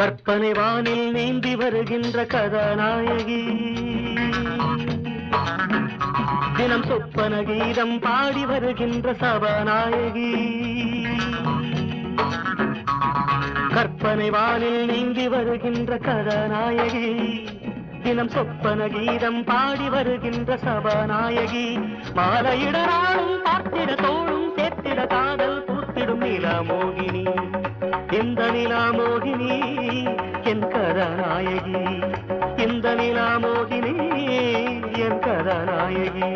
கற்பனை வானில் நீந்தி வருகின்ற கதாநாயகி தினம் சொப்பன கீதம் பாடி வருகின்ற சபாநாயகி கற்பனை வானில் நீந்தி வருகின்ற கதாநாயகி தினம் சொப்பன கீதம் பாடி வருகின்ற சபாநாயகி மாலையிட நாளும் பார்த்திட தோளும் சேர்த்திட காதல் பூத்திடும் நிலாமோகினி இந்த நிலாமோகினி என் கதாநாயகி இந்த நிலாமோகினி என் கதாநாயகி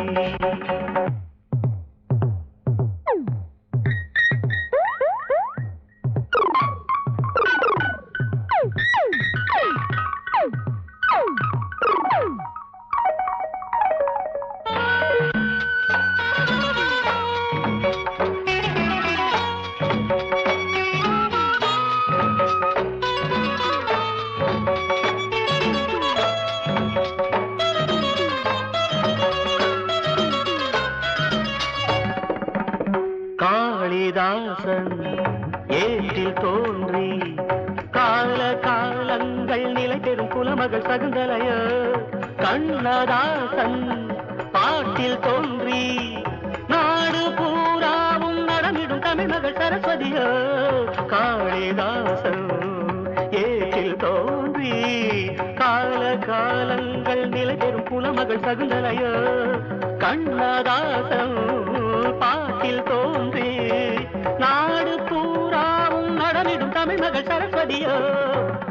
காளிதாசன் ஏற்றில் தோன்றி கால காலங்கள் நிலை பெறும் குலமகள் சகுந்தலைய கண்ணதாசன் பாட்டில் தோன்றி நாடு பூராவும் நடமிடும் தமிழ்மகள் சரஸ்வதிய காளிதாசன் ஏற்றில் தோன்றி கால காலங்கள் நிலை பெறும் குலமகள் சகுந்தலைய கண்ணதாசன் பாட்டில் தோன்றி நாடு பூராவும் நடமிடும் தமிழ்மகள் சரஸ்வதியோ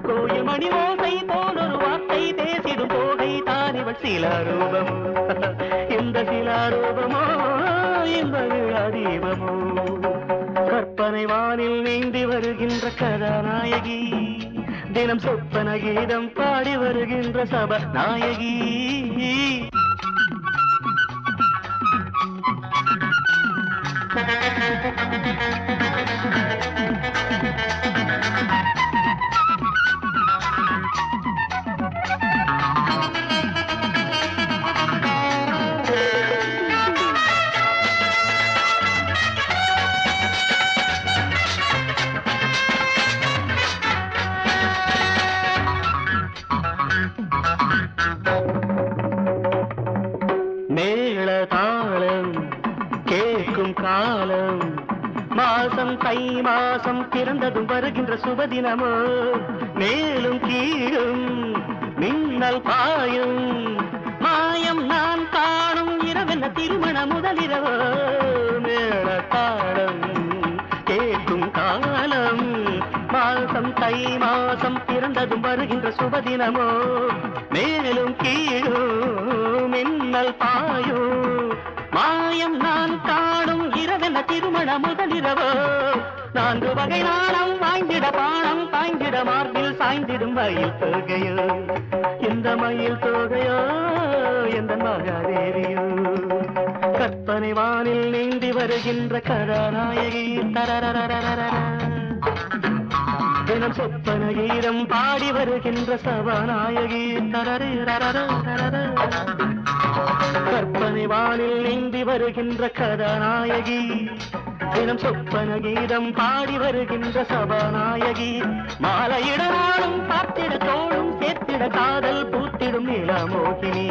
கோயில் மணி ஓசை போலொரு வார்த்தை பேசிடும் போகை தான் இவள் சிலாரூபம் இந்த சிலாரூபமோ இந்த விழாதீபமோ கற்பனை வானில் நீந்தி வருகின்ற கதாநாயகி தினம் சொப்பன கீதம் பாடி வருகின்ற சபாநாயகி மேள தாளம் கேட்கும் காலம் மாசம் தை மாசம் பிறந்ததும் வருகின்ற சுபதினமோ மேலும் கீழும் மின்னல் பாயும் மாயம் நான் காணும் இரவென்ன திருமண முதலிரவோ மேள தாளம் கேட்கும் காலம் மாசம் தை மாசம் பிறந்ததும் வருகின்ற சுபதினமோ மேலும் கீழும் மின்னல் பாயோ மாயம் நான் காணும் இரவென திருமண முதலிரவோ நான்கு வகை நாளம் வாய்ந்திட பானம் பாய்ந்திட மார்பில் சாய்ந்திடும் மயில் தொகையோ இந்த மயில் தொகையோ எந்த மகாதேவியோ கற்பனை வானில் நீந்தி வருகின்ற கதாநாயகி தரரரரரர தினம் சொப்பன கீதம் பாடி வருகின்ற சபாநாயகி கற்பனை வானில் நீந்தி வருகின்ற கதாநாயகி தினம் சொப்பன கீதம் பாடி வருகின்ற சபாநாயகி மாலையிட நாளும் பார்த்திட தோளும் சேர்த்திட காதல் பூத்திடும் நிலாமோகினி